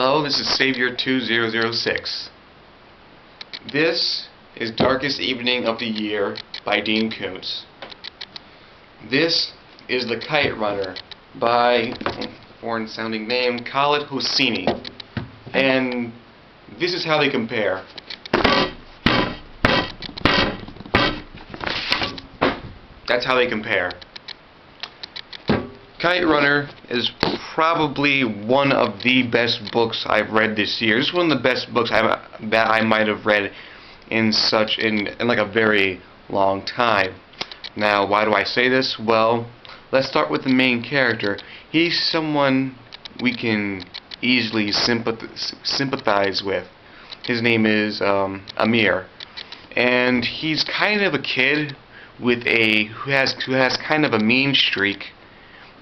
Hello, this is Savior2006. This is Darkest Evening of the Year by Dean Koontz. This is The Kite Runner by foreign sounding name Khaled Hosseini. And this is how they compare. That's how they compare. Kite Runner is probably one of the best books I've read this year. It's one of the best books that I might have read in like a very long time. Now, why do I say this? Well, let's start with the main character. He's someone we can easily sympathize with. His name is Amir, and he's kind of a kid who has kind of a mean streak.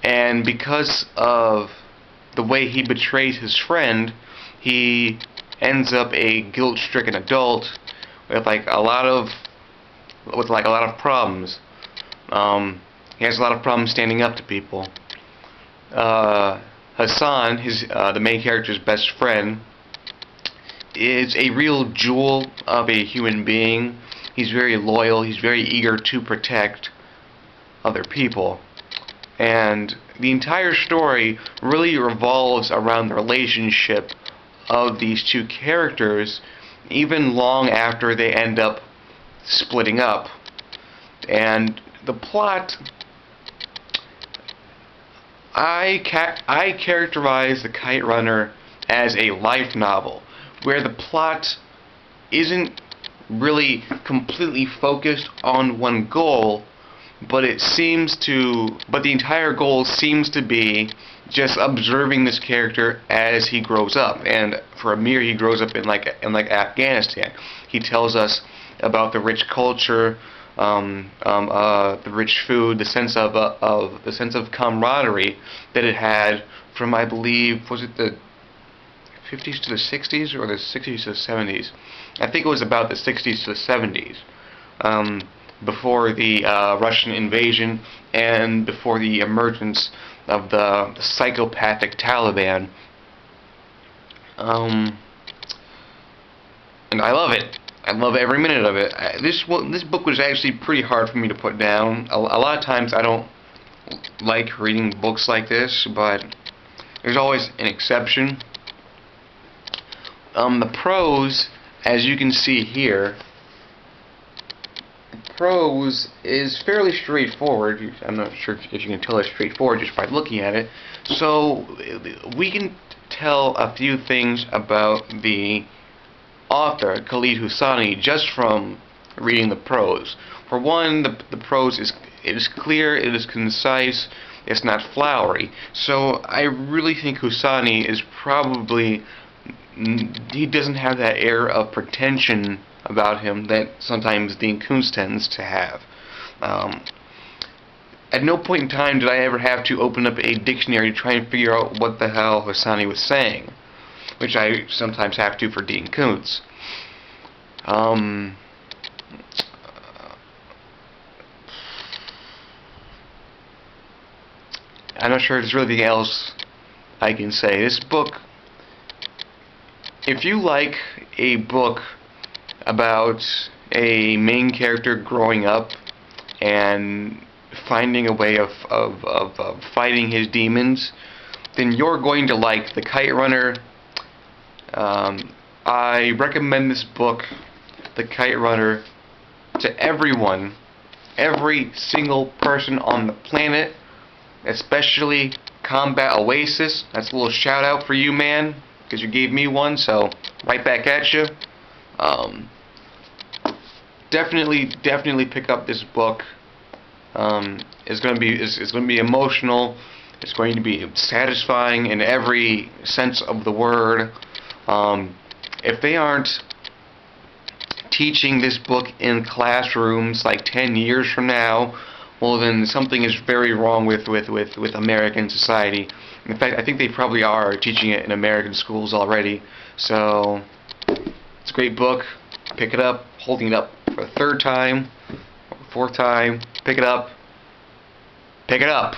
And because of the way he betrays his friend, he ends up a guilt-stricken adult with a lot of problems. He has a lot of problems standing up to people. Hassan, the main character's best friend, is a real jewel of a human being. He's very loyal. He's very eager to protect other people. And the entire story really revolves around the relationship of these two characters, even long after they end up splitting up. And the plot, I characterize The Kite Runner as a life novel, where the plot isn't really completely focused on one goal, but the entire goal seems to be just observing this character as he grows up. And for Amir, he grows up in Afghanistan. He tells us about the rich culture, the rich food, the sense of camaraderie that it had from, I believe, was it the 50s to the 60s or the 60s to the 70s? I think it was about the 60s to the 70s. Before the Russian invasion and before the emergence of the psychopathic Taliban. And I love it. I love every minute of it. This book was actually pretty hard for me to put down. A lot of times I don't like reading books like this, but there's always an exception. The prose, as you can see here, prose is fairly straightforward. I'm not sure if you can tell it's straightforward just by looking at it. So we can tell a few things about the author, Khaled Hosseini, just from reading the prose. For one, the prose is clear, it is concise, it's not flowery. So I really think Hosseini is probably, he doesn't have that air of pretension about him that sometimes Dean Koontz tends to have. At no point in time did I ever have to open up a dictionary to try and figure out what the hell Hosseini was saying, which I sometimes have to for Dean Koontz. I'm not sure there's really anything else I can say. This book, if you like a book about a main character growing up and finding a way of fighting his demons, then you're going to like The Kite Runner. I recommend this book, The Kite Runner, to everyone, every single person on the planet, especially Combat Oasis. That's a little shout out for you, man, because you gave me one, so right back at you. Definitely pick up this book. It's going to be emotional. It's going to be satisfying in every sense of the word. If they aren't teaching this book in classrooms like 10 years from now, well, then something is very wrong with American society. In fact, I think they probably are teaching it in American schools already. So it's a great book. Pick it up, holding it up for the third time, or fourth time. Pick it up. Pick it up.